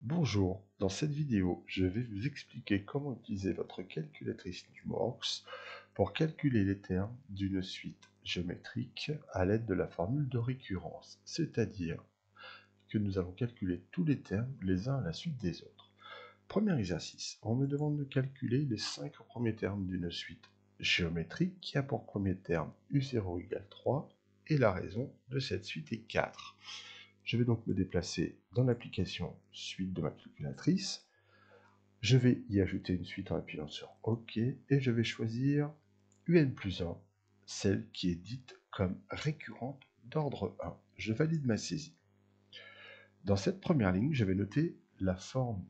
Bonjour, dans cette vidéo, je vais vous expliquer comment utiliser votre calculatrice NumWorks pour calculer les termes d'une suite géométrique à l'aide de la formule de récurrence, c'est-à-dire que nous allons calculer tous les termes les uns à la suite des autres. Premier exercice, on me demande de calculer les 5 premiers termes d'une suite géométrique qui a pour premier terme U0 égale 3 et la raison de cette suite est 4. Je vais donc me déplacer dans l'application suite de ma calculatrice. Je vais y ajouter une suite en appuyant sur OK et je vais choisir UN plus 1, celle qui est dite comme récurrente d'ordre 1. Je valide ma saisie. Dans cette première ligne, je vais noter la forme,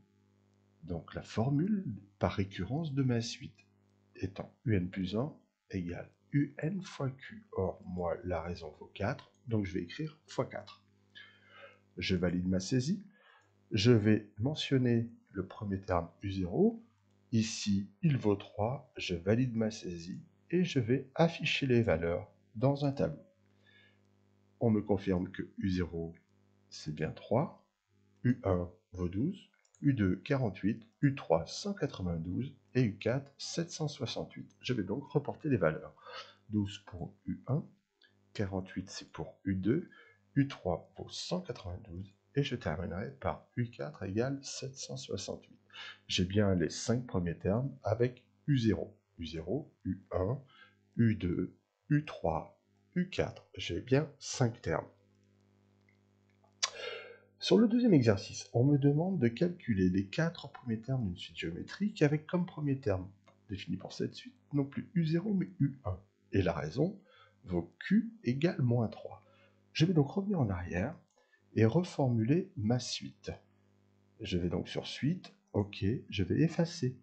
donc la formule par récurrence de ma suite, étant UN plus 1 égale UN fois Q. Or, moi, la raison vaut 4, donc je vais écrire fois 4. Je valide ma saisie. Je vais mentionner le premier terme U0. Ici, il vaut 3. Je valide ma saisie et je vais afficher les valeurs dans un tableau. On me confirme que U0, c'est bien 3. U1 vaut 12. U2, 48. U3, 192. Et U4, 768. Je vais donc reporter les valeurs. 12 pour U1. 48, c'est pour U2. U3 vaut 192. Et je terminerai par U4 égale 768. J'ai bien les 5 premiers termes avec U0. U0, U1, U2, U3, U4. J'ai bien 5 termes. Sur le deuxième exercice, on me demande de calculer les 4 premiers termes d'une suite géométrique avec comme premier terme défini pour cette suite non plus U0 mais U1. Et la raison vaut Q égale moins 3. Je vais donc revenir en arrière et reformuler ma suite. Je vais donc sur suite, OK, je vais effacer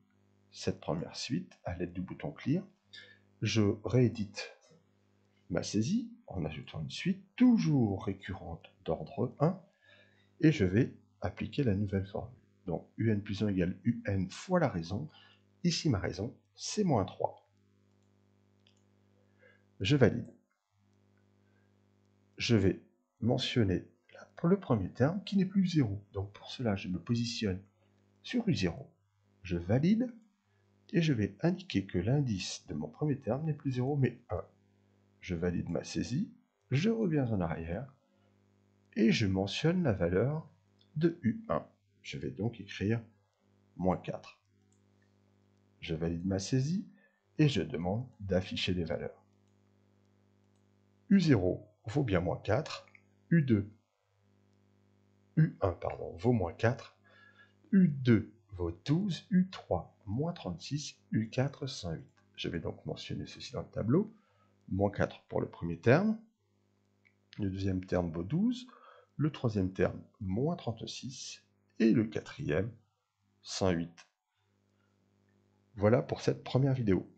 cette première suite à l'aide du bouton clear. Je réédite ma saisie en ajoutant une suite toujours récurrente d'ordre 1 et je vais appliquer la nouvelle formule. Donc UN plus 1 égale UN fois la raison. Ici ma raison, c'est moins 3. Je valide. Je vais mentionner le premier terme qui n'est plus 0. Donc pour cela, je me positionne sur U0. Je valide et je vais indiquer que l'indice de mon premier terme n'est plus 0 mais 1. Je valide ma saisie, je reviens en arrière et je mentionne la valeur de U1. Je vais donc écrire moins 4. Je valide ma saisie et je demande d'afficher les valeurs. U0 vaut bien moins 4, U1 vaut moins 4, U2 vaut 12, U3 moins 36, U4 108. Je vais donc mentionner ceci dans le tableau. Moins 4 pour le premier terme, le deuxième terme vaut 12, le troisième terme moins 36 et le quatrième 108. Voilà pour cette première vidéo.